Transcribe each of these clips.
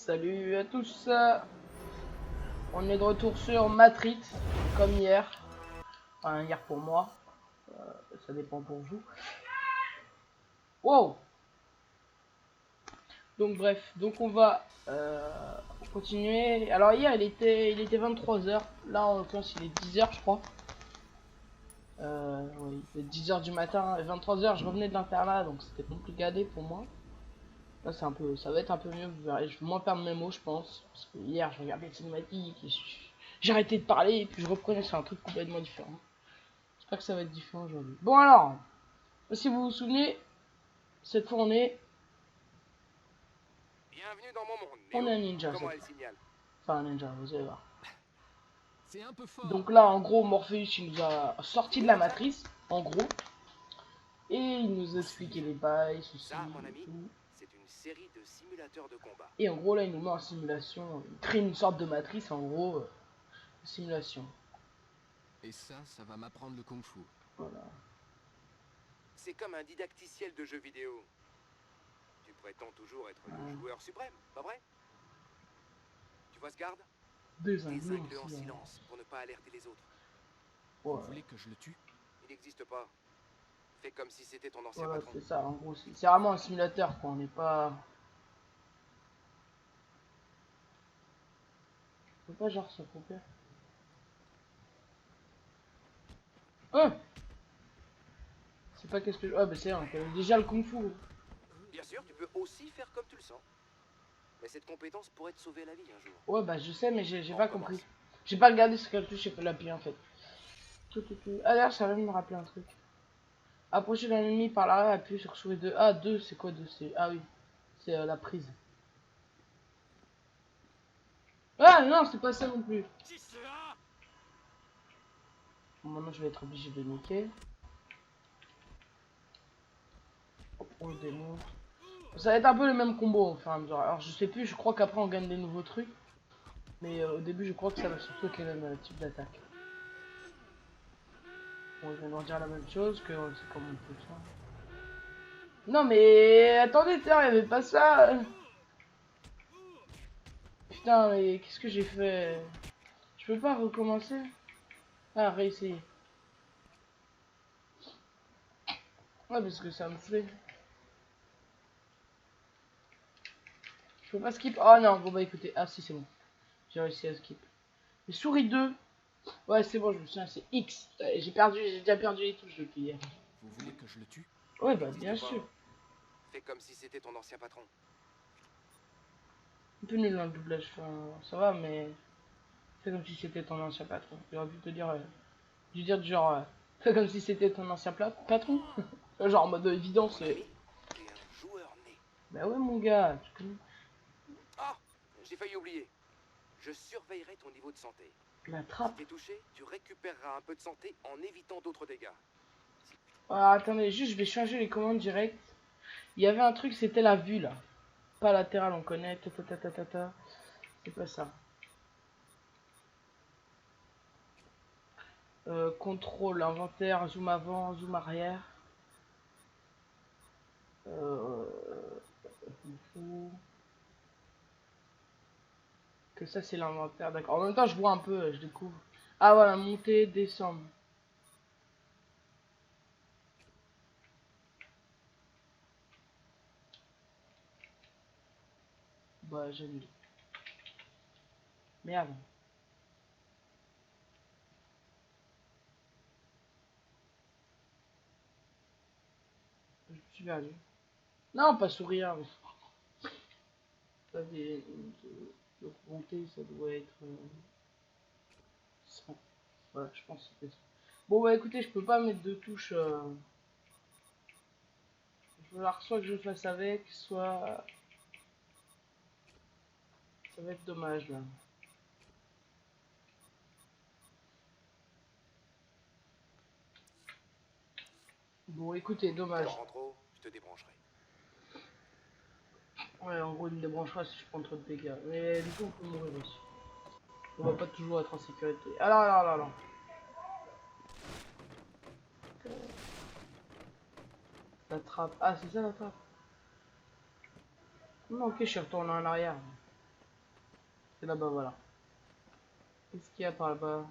Salut à tous, on est de retour sur Matrix, comme hier. Enfin, hier pour moi, ça dépend pour vous. Wow. Donc bref, donc on va continuer. Alors hier il était 23h, là en l'occurrence il est 10h je crois. Oui, il est 10h du matin, et 23h je revenais de l'internat donc c'était compliqué pour moi. Là c'est un peu, ça va être un peu mieux, vous verrez, je vais moins perdre mes mots je pense. Parce que hier je regardais les cinématiques et j'ai arrêté de parler et puis je reprenais sur un truc complètement différent. J'espère que ça va être différent aujourd'hui. Bon alors, si vous vous souvenez, cette fois Bienvenue dans mon monde, on Néo. est un ninja Comment cette est le fois. signal? Enfin un ninja, vous allez voir. C'est un peu fort. Donc là en gros Morpheus il nous a sorti de la matrice, en gros. Et il nous a expliqué les bails, ceci Ça, mon et ami, tout. c'est une série de simulateurs de combat. Et en gros là il nous met en simulation, il crée une sorte de matrice en gros, simulation. Et ça va m'apprendre le kung-fu. Voilà. C'est comme un didacticiel de jeux vidéo. Tu prétends toujours être le joueur suprême, pas vrai? Tu vois ce garde? Désingué Désingue-le en aussi. silence pour ne pas alerter les autres. Vous Ouais. voulez que je le tue? Il n'existe pas. Fais comme si c'était ton ancien Voilà, patron. c'est ça, en gros, c'est vraiment un simulateur, quoi, on n'est pas... On peut pas genre se couper. Hein? C'est pas qu'est-ce que je... Ah bah c'est vrai, on connaît déjà le kung-fu. Bien sûr, tu peux aussi faire comme tu le sens. Mais cette compétence pourrait te sauver la vie un jour. Ouais bah je sais, mais j'ai On pas commence. compris. J'ai pas regardé ce qu'elle touche, j'ai pas l'appui en fait. Ah d'ailleurs, ça va me rappeler un truc. Approcher d'un ennemi par l'arrière, appuyer sur souris 2. Ah, 2, c'est quoi 2? C'est... Ah oui, c'est la prise. Ah non, c'est pas ça non plus. Bon, maintenant je vais être obligé de niquer. Hop, on le démonte. Ça va être un peu le même combo au fur et à mesure. Alors je sais plus, je crois qu'après on gagne des nouveaux trucs. Mais au début je crois que ça va surtout être les mêmes types d'attaques. Bon, ils vont nous dire la même chose, que c'est comme on peut ça. Non mais attendez, il y avait pas ça. Putain, mais qu'est-ce que j'ai fait? Je peux pas recommencer? Ah, réessayer. Ouais, parce que ça me fait. Je peux pas skip. Oh non, bon bah écoutez. Ah si, c'est bon. J'ai réussi à skip. Mais souris 2. Ouais, c'est bon, je me souviens, c'est X. J'ai perdu, j'ai déjà perdu les touches depuis hier. Vous voulez que je le tue? Ouais, Il bah n'existe bien pas. sûr. Fais comme si c'était ton ancien patron. Un peu nul dans le doublage, enfin, ça va, mais. Fais comme si c'était ton ancien patron. J'aurais pu te dire. Je veux dire, du genre. Fais comme si c'était ton ancien patron. Genre en mode évidence. Mon ami, t'es un joueur né. Bah ouais, mon gars, tu connais. Ah, j'ai failli oublier. Je surveillerai ton niveau de santé. La Si trappe. t'es touché, tu récupéreras un peu de santé en évitant d'autres dégâts. Ah, attendez, juste, je vais changer les commandes direct. Il y avait un truc, c'était la vue là. Pas latéral, on connaît. C'est pas ça. Contrôle, inventaire, zoom avant, zoom arrière. Que ça, c'est l'inventaire, d'accord. En même temps, je vois un peu, je découvre. Ah voilà, monter, descendre. Bah, j'annule. Merde. Je suis perdu. Non, pas sourire. Ça, donc monter, ça doit être 100. Voilà, je pense que c'était ça. Bon, bah écoutez, je peux pas mettre de touches. Je veux soit que je fasse avec, soit. Ça va être dommage là. Bon, écoutez, dommage. T'en prends trop, je te débrancherai. Ouais, en gros, il me débranchera si je prends trop de dégâts. Mais du coup, on peut mourir aussi. On va pas toujours être en sécurité. Alors. La trappe. Ah, c'est ça la trappe. Non, ok, je suis retourné en arrière. C'est là-bas, voilà. Qu'est-ce qu'il y a par là-bas?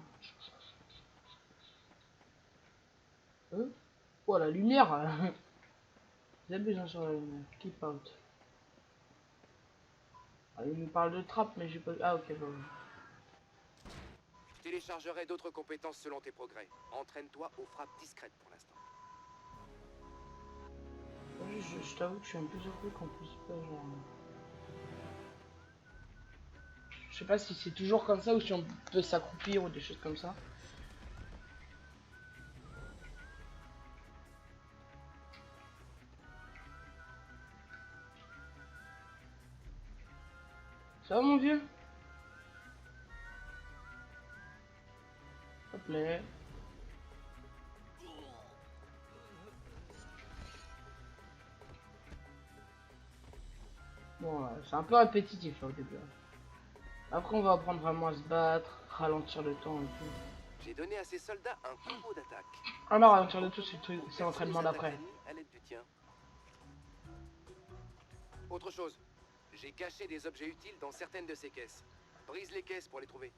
Oh, la lumière. J'ai besoin sur la lumière. Keep out. Ah, il nous parle de trappe, mais j'ai pas... Ah, ok, bon. Je téléchargerai d'autres compétences selon tes progrès. Entraîne-toi aux frappes discrètes pour l'instant. Je t'avoue que je suis un peu surpris qu'on puisse pas, genre... Je sais pas si c'est toujours comme ça ou si on peut s'accroupir ou des choses comme ça. Ça va mon vieux? S'il te plaît. Bon, c'est un peu répétitif là au début. Après on va apprendre vraiment à se battre, ralentir le temps et tout. J'ai donné à ces soldats un combo d'attaque. Ah non, ralentir le tout c'est Pour l'entraînement percer les d'après. attaques ennemies à l'aide du tien. Autre chose, j'ai caché des objets utiles dans certaines de ces caisses. Brise les caisses pour les trouver.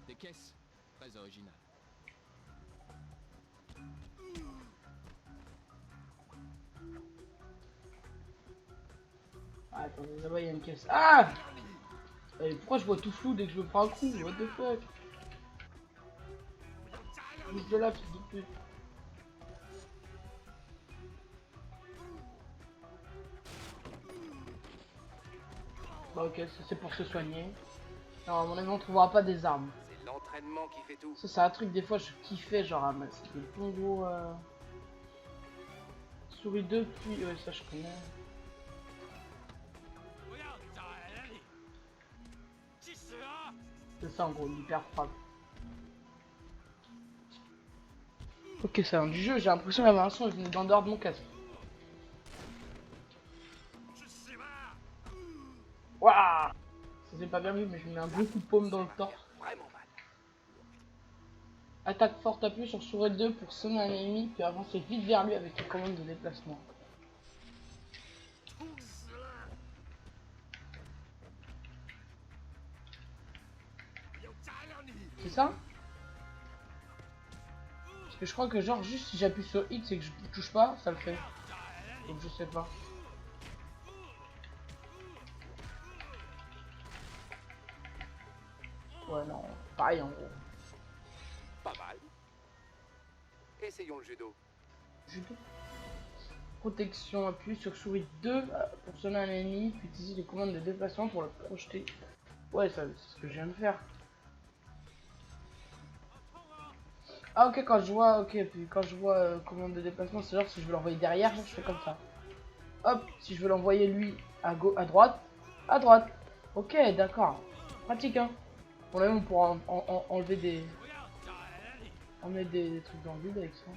Des caisses. Très original. Ah, attendez, là-bas il y a une caisse. Ah! Et pourquoi je vois tout flou dès que je me prends un coup? What the fuck? Bouge de là, fils de pute. Bah ok, ça c'est pour se soigner. Non, à mon avis on trouvera pas des armes. C'est l'entraînement qui fait tout. Ça c'est un truc des fois je kiffais genre à c'est des bons gros souris 2 puis ouais ça je connais. C'est ça en gros, l'hyper frappe. Ok, ça vient du jeu, j'ai l'impression d'avoir un son qui venait d'en dehors de mon casque. Waouh! Ça c'est pas bien vu mais je me mets un gros coup de paume dans le torse. Vraiment mal. Attaque forte, appuie sur souris 2 pour sonner un ennemi puis avancer vite vers lui avec les commandes de déplacement. C'est ça? Parce que je crois que genre juste si j'appuie sur X et que je touche pas, ça le fait. Donc je sais pas. Ouais non, pareil en gros. Pas mal. Essayons le judo. Judo. Protection, appuie sur souris 2 pour sonner un ennemi, puis utiliser les commandes de déplacement pour le projeter. Ouais, ça c'est ce que je viens de faire. Ah ok, quand je vois, ok, puis quand je vois commande de déplacement, c'est genre si je veux l'envoyer derrière, je fais comme ça. Hop, si je veux l'envoyer lui à droite, à droite. Ok, d'accord. Pratique hein. Pour là on pourra enlever des... Emmener des trucs dans le vide avec ça.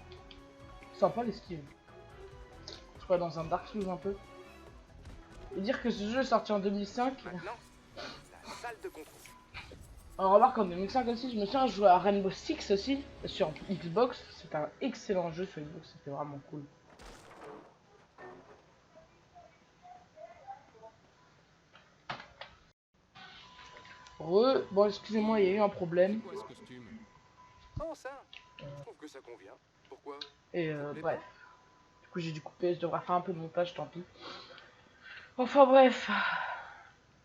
Sympa l'esquive. Je crois dans un Dark Souls un peu. Et dire que ce jeu est sorti en 2005. Maintenant, la salle de contrôle. Alors remarque en 2005 aussi, je me souviens jouer à Rainbow Six aussi sur Xbox. C'était un excellent jeu sur Xbox, c'était vraiment cool. Bon excusez-moi, il y a eu un problème. Quoi ce costume? Oh ça, je trouve que ça convient. Pourquoi? Et bref. Du coup j'ai dû couper, je devrais faire un peu de montage, tant pis. Enfin bref.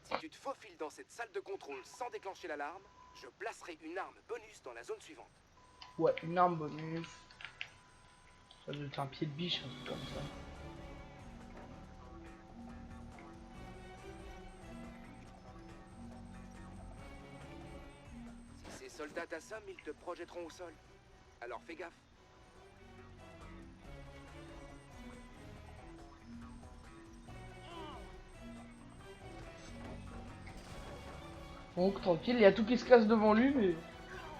Si tu te faufiles dans cette salle de contrôle sans déclencher l'alarme, je placerai une arme bonus dans la zone suivante. Ouais, une arme bonus. Ça doit être un pied de biche, un truc comme ça. Si ces soldats t'assomment, ils te projetteront au sol. Alors fais gaffe. Donc tranquille, il y a tout qui se casse devant lui,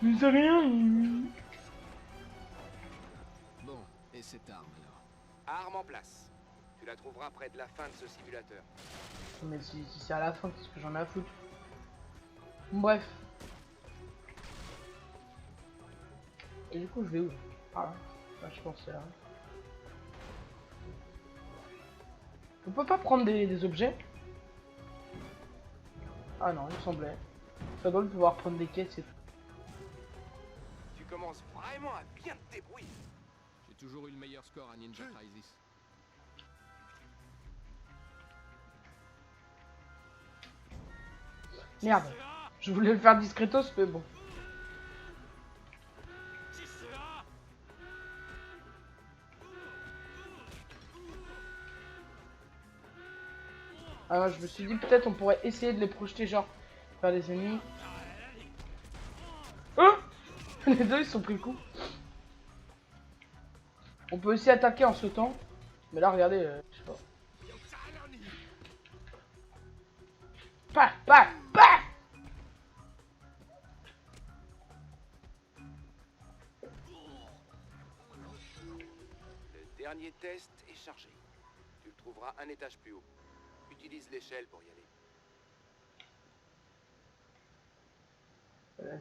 mais c'est rien. Bon, et cette arme alors? Arme en place. Tu la trouveras près de la fin de ce simulateur. Mais si c'est à la fin, qu'est-ce que j'en ai à foutre? Bref. Et du coup, je vais où? Ah, là, je pense que c'est là. On peut pas prendre des objets? Ah non, il me semblait. Ça doit pouvoir prendre des quêtes et tout. Tu commences vraiment à bien te débrouiller. J'ai toujours eu le meilleur score à Ninja Crisis. Merde. Je voulais le faire discretos, mais bon. Alors je me suis dit peut-être on pourrait essayer de les projeter genre vers les ennemis. Oh les deux ils sont pris le coup. On peut aussi attaquer en sautant. Mais là regardez, je sais pas. Paf paf paf. Le dernier test est chargé. Tu le trouveras un étage plus haut. Utilise l'échelle pour y aller.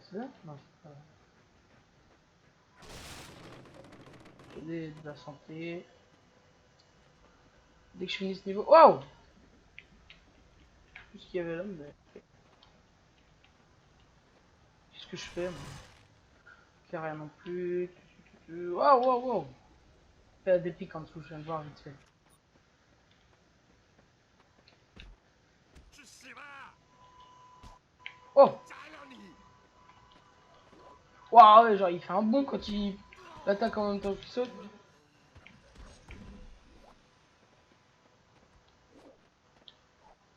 C'est là? Non, c'est pas là. De la santé. Dès que je finis ce niveau. Waouh! Tout ce qu'il y avait là, mais. Qu'est-ce que je fais? Rien non plus. Waouh, waouh, waouh! Il y a des pics en dessous, je viens de voir vite fait. Oh! Waouh, ouais, genre il fait un bond quand il attaque en même temps qu'il saute.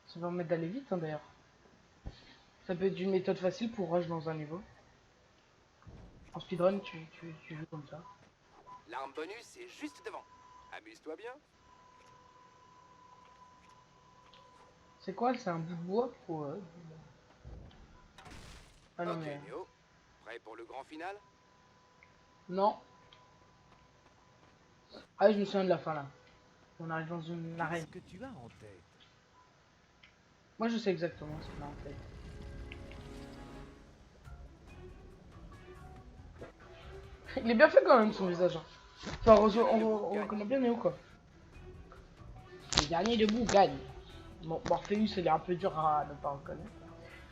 Ça va me mettre d'aller vite, hein, d'ailleurs. Ça peut être une méthode facile pour rush dans un niveau. En speedrun, tu joues comme ça. L'arme bonus est juste devant. Amuse-toi bien. C'est quoi? C'est un bout de bois ou Ah non Ok, mais... Néo. Prêt pour le grand final? Non. Ah je me souviens de la fin là. On arrive dans une arène. Qu'est-ce que tu as en tête? Moi je sais exactement ce qu'on a en tête. Il est bien fait quand même son visage. Hein. Enfin on reconnaît bien Néo quoi. Le dernier debout gagne. Bon, Morpheus il est un peu dur à ne pas reconnaître.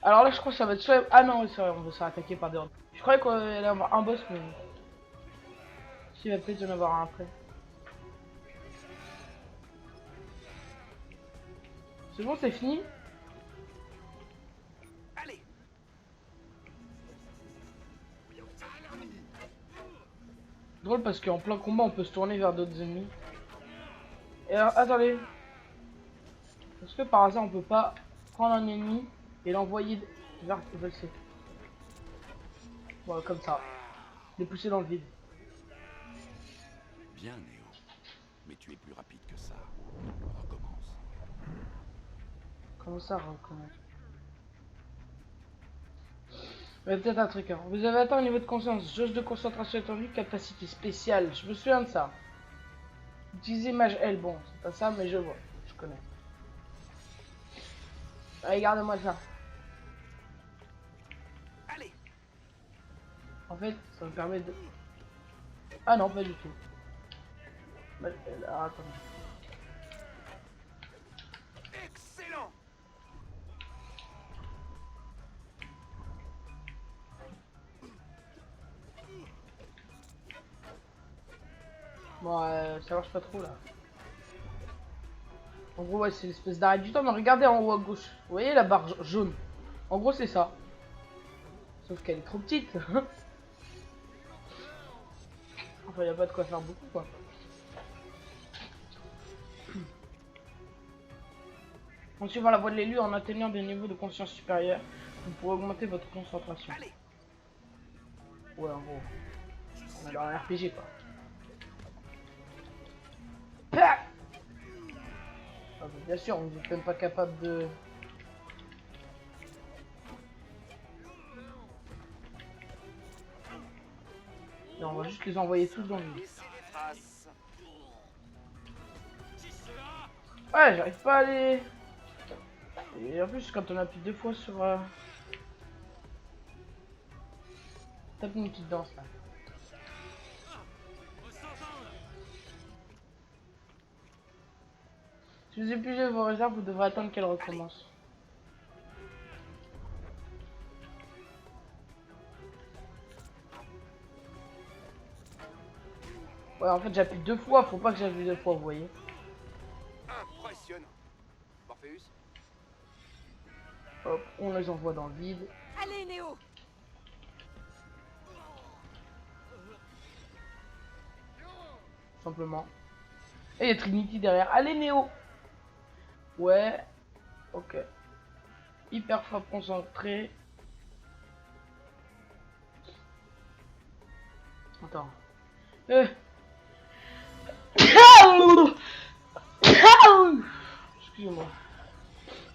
Alors là je crois que ça va être soit... Ah non c'est vrai, on va se faire attaquer par des hordes. Je croyais qu'on allait avoir un boss mais... Il va peut-être y en avoir un après. C'est bon, c'est fini? Allez. Drôle parce qu'en plein combat on peut se tourner vers d'autres ennemis. Et alors, attendez. Est-ce que par hasard on peut pas prendre un ennemi et l'envoyer vers le C? Voilà, comme ça. Les pousser dans le vide. Bien, Néo. Mais tu es plus rapide que ça. Recommence. Comment ça recommence? Mais peut-être un truc. Hein. Vous avez atteint un niveau de conscience. Jauge de concentration étendue, capacité spéciale. Je me souviens de ça. Utiliser mage L. Bon, c'est pas ça, mais je vois. Je connais. Regardez-moi ça. Allez. En fait, ça me permet de... Ah non, pas du tout. Alors, attendez. Excellent. Bon, ça marche pas trop là. En gros, ouais, c'est l'espèce d'arrêt du temps. Mais regardez en haut à gauche. Vous voyez la barre jaune? En gros, c'est ça. Sauf qu'elle est trop petite. Enfin, il n'y a pas de quoi faire beaucoup, quoi. En suivant la voie de l'élu, en atteignant des niveaux de conscience supérieurs, vous pourrez augmenter votre concentration. Allez. Ouais, en gros. On est dans un RPG, quoi. Ah bah, bien sûr, on n'est même pas capable de... Et on va juste les envoyer tous dans le vide. Ici les traces. Ouais, j'arrive pas à aller... Et en plus, quand on appuie deux fois sur... Tape une petite danse, là. Si vous épuisez vos réserves, vous devrez attendre qu'elles recommencent. Ouais, en fait, j'appuie 2 fois. Faut pas que j'appuie 2 fois, vous voyez. Impressionnant. Morpheus, Hop, on les envoie dans le vide. Allez, Néo! Simplement. Et il y a Trinity derrière. Allez, Néo! Ouais. Ok. Hyper frappe concentrée. Attends. Excusez-moi.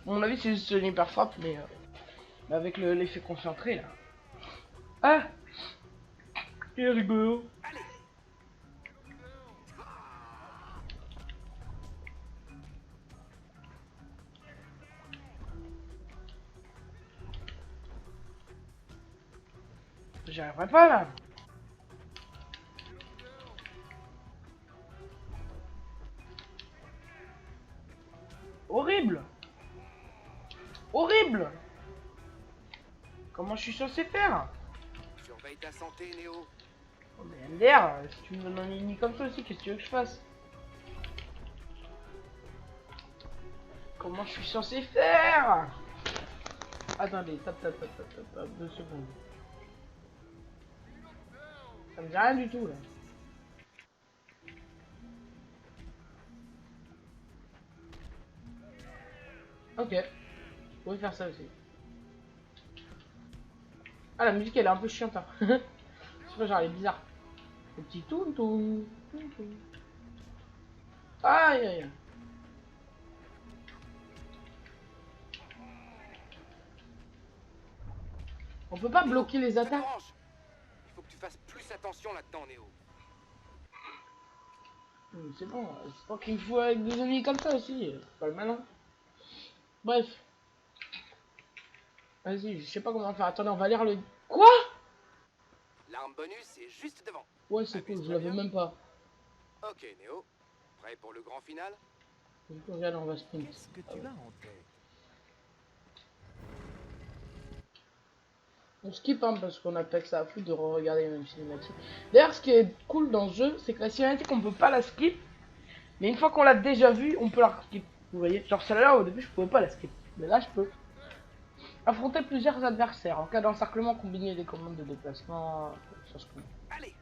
À mon avis, c'est juste une hyper frappe, mais avec l'effet concentré là. Ah! Il est rigolo. J'y arriverai pas là. Horrible. Horrible. Comment je suis censé faire? surveille ta santé, Néo. Oh, mais MDR, si tu me donnes un ennemi comme ça aussi, qu'est-ce que tu veux que je fasse? Comment je suis censé faire? Attendez, tape, 2 secondes. Ça me dit rien du tout là. Ok, vous pouvez faire ça aussi. Ah, la musique elle est un peu chiante, hein. Je sais pas, genre elle est bizarre. Le petit toum toum. Aïe aïe aïe. On peut pas bloquer les Ça attaques. dérange. Il faut que tu fasses plus attention là-dedans, Néo. C'est bon, c'est pas qu'il me faut avec des ennemis comme ça aussi. C'est pas le malin. Bref. Vas-y, je sais pas comment faire. Attendez, on va lire le... Quoi? L'arme bonus est juste devant. Ouais, c'est cool, je l'avais même pas. Ok, Néo. Prêt pour le grand final? Du coup, regarde, on va sprint. Qu'est-ce que tu as en tête? On skip hein, parce qu'on a pas que ça à foutre de re-regarder les mêmes cinématiques. D'ailleurs, ce qui est cool dans ce jeu, c'est que la cinématique, on peut pas la skip. Mais une fois qu'on l'a déjà vue, on peut la skip. Vous voyez? Genre celle-là, au début, je pouvais pas la skip. Mais là, je peux. Affronter plusieurs adversaires. En cas d'encerclement, combiner des commandes de déplacement. Ça se comprend. Allez.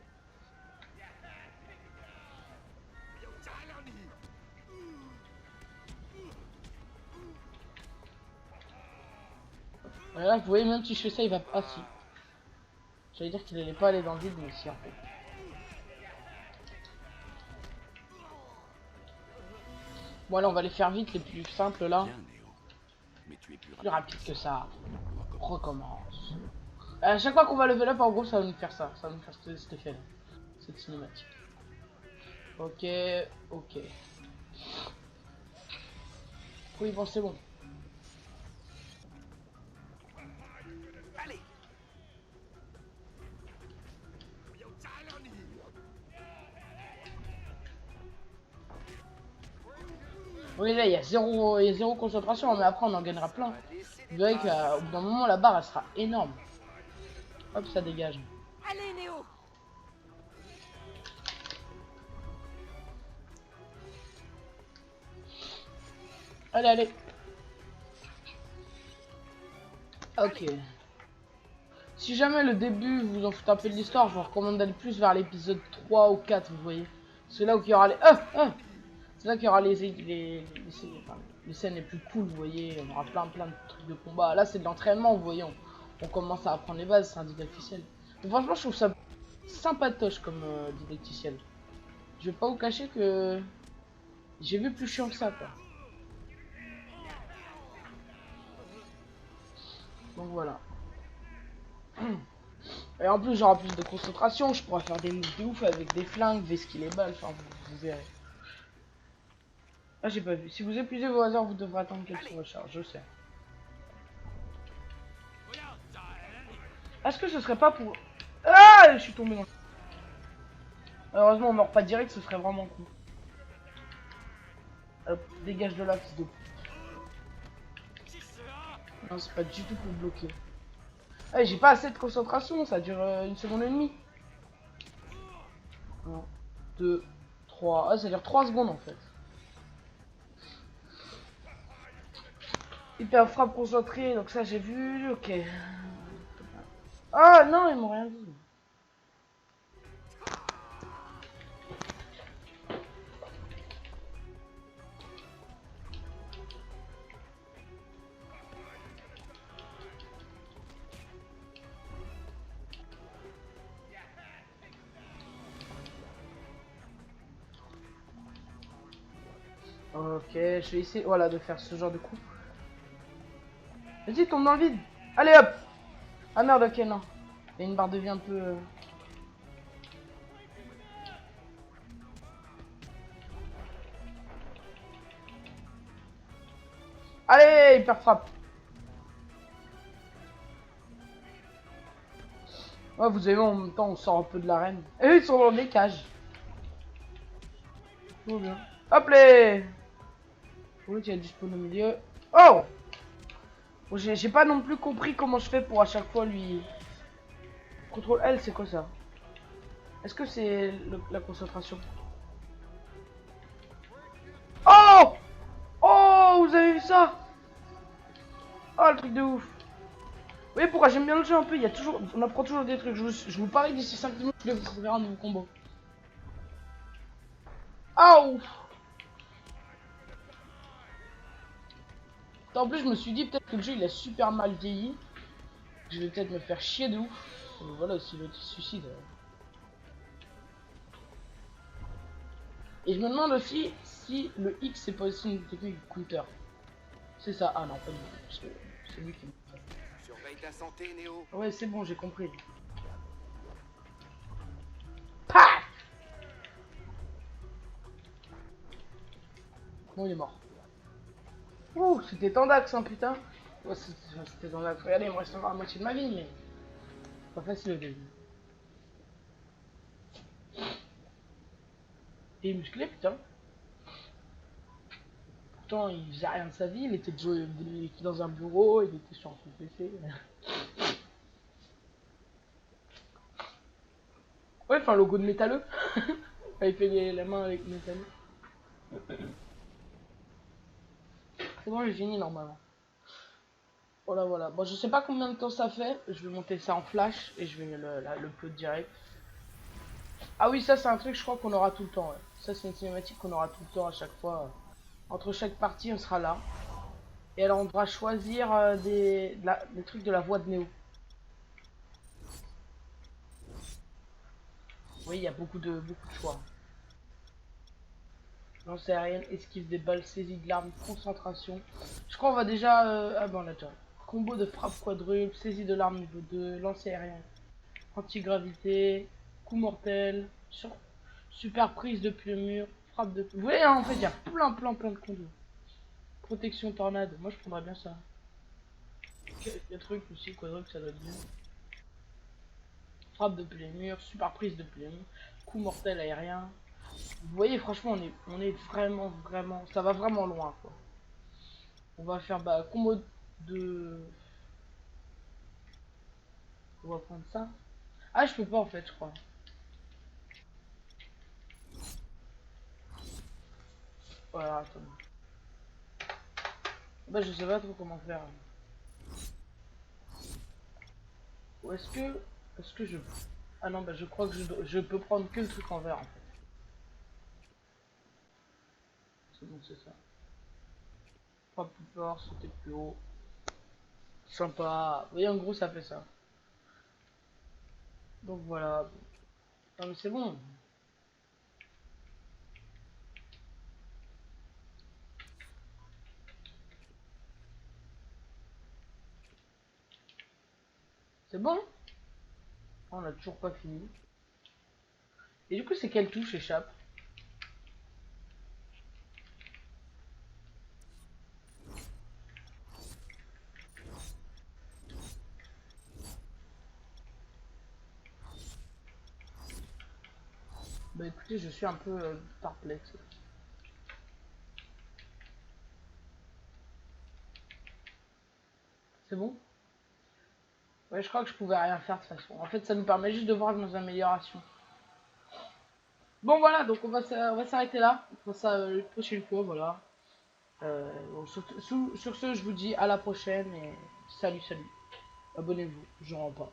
Et là, vous voyez, même si je fais ça, il va... Ah si. J'allais dire qu'il allait pas aller dans le vide, mais si, en fait. Bon, là, on va les faire vite, les plus simples, là. Bien, Néo. Mais tu es Plus rapide que ça. Recommence. À chaque fois qu'on va level up, en gros, ça va nous faire ça. Ça va nous faire cet effet-là. Cette cinématique. Ok, ok. Oui, bon, c'est bon. Allez. Oui, là, il y a zéro concentration, mais après, on en gagnera plein. Vous verrez qu'au bout d'un moment, la barre, elle sera énorme. Hop, ça dégage. Allez, Néo! Allez, allez. Ok. Si jamais le début vous en fout un peu de l'histoire, je vous recommande d'aller plus vers l'épisode 3 ou 4, vous voyez. C'est là où il y aura les... C'est là qu'il y aura les scènes les plus cool, vous voyez. On aura plein de trucs de combat. Là, c'est de l'entraînement, vous voyez. On commence à apprendre les bases, c'est un didacticiel. Mais franchement, je trouve ça sympatoche comme didacticiel. Je vais pas vous cacher que j'ai vu plus chiant que ça, quoi. Donc voilà. Et en plus, j'aurai plus de concentration. Je pourrai faire des moves de ouf avec des flingues, vesquiller les balles. Enfin, vous verrez. Ah, j'ai pas vu. Si vous épuisez vos hasards, vous devrez attendre qu'elles se rechargent. Je sais. Est-ce que ce serait pas pour... Ah, je suis tombé dans... Heureusement, on meurt pas direct, ce serait vraiment cool. Hop, dégage de là, fils de... Non, c'est pas du tout pour bloquer. Ah, j'ai pas assez de concentration, ça dure 1 seconde et demie. Non. 2, 3. Ah, ça dure 3 secondes en fait. Hyper frappe concentrée, donc ça j'ai vu, ok. Ah non, ils m'ont rien dit. Ok, je vais essayer voilà, de faire ce genre de coup. Vas-y, tombe dans le vide. Allez hop. Ah merde, ok, non. Il y a une barre de vie un peu... Allez, hyper frappe. Ouais, vous avez vu, en même temps, on sort un peu de l'arène. Et eux, ils sont dans des cages. Tout bien. Hop là. Oui, il y a du spawn au milieu. Oh bon, j'ai pas non plus compris comment je fais pour à chaque fois lui... Contrôle L, c'est quoi ça? Est-ce que c'est la concentration? Oh oh, vous avez vu ça? Oh, le truc de ouf. Vous voyez pourquoi j'aime bien le jeu un peu? Il y a toujours... On apprend toujours des trucs. Je vous parie d'ici 5 minutes, je vais vous faire un nouveau combo. Ah ouf. En plus, je me suis dit peut-être que le jeu il a super mal vieilli. Je vais peut-être me faire chier de ouf. Voilà aussi l'autre suicide. Et je me demande aussi si le X c'est pas aussi une technique de counter. C'est ça. Ah non, pas du tout. Parce que c'est lui qui me fait. Surveille ta santé, Néo. Ouais, c'est bon, j'ai compris. Paf. Bon, il est mort. Ouh, c'était tendax, hein, putain. Ouais, c'était tendax. Regardez, il me reste encore la moitié de ma vie, mais... Pas facile au début. Et musclé, putain. Pourtant, il faisait rien de sa vie, il était dans un bureau, il était sur son PC. Ouais, enfin, logo de métalleux. Il fait la main avec métalleux. C'est bon, j'ai fini normalement. Voilà, voilà. Bon, je sais pas combien de temps ça fait. Je vais monter ça en flash et je vais le upload direct. Ah oui, ça c'est un truc, je crois qu'on aura tout le temps. Ouais. Ça c'est une cinématique qu'on aura tout le temps à chaque fois. Entre chaque partie, on sera là. Et alors on devra choisir des trucs de la voix de Néo. Oui, il y a beaucoup de choix. Lancer aérienne, esquive des balles, saisie de l'arme, concentration. Je crois qu'on va déjà... Ah bon, là déjà. Combo de frappe quadruple, saisie de l'arme niveau 2, lancer aérien, antigravité, coup mortel, super prise depuis le mur, frappe de... Vous voyez, hein, en fait, il y a plein de combos. Protection tornade, moi je prendrais bien ça. Le truc aussi, quadruple, ça doit être bien. Frappe depuis les murs, super prise depuis les murs, coup mortel aérien. Vous voyez, franchement, on est vraiment, ça va vraiment loin, quoi. On va faire combo de... On va prendre ça. Ah, je peux pas en fait, je crois. Voilà, attends. Bah, je sais pas trop comment faire. Ou est-ce que je... Ah non, bah je crois que je peux prendre que le truc en vert en fait. C'est bon, c'est ça. Pas plus fort, sauter plus haut. Sympa. Vous voyez, en gros, ça fait ça. Donc voilà. Non mais c'est bon. C'est bon. On a toujours pas fini. Et du coup, c'est quelle touche échappe? Bah écoutez, je suis un peu perplexe. C'est bon? Ouais, je crois que je pouvais rien faire de toute façon. En fait, ça nous permet juste de voir nos améliorations. Bon voilà, donc on va s'arrêter là. On fera ça une prochaine fois, voilà. Bon, sur ce, je vous dis à la prochaine et salut. Abonnez-vous, je rends pas.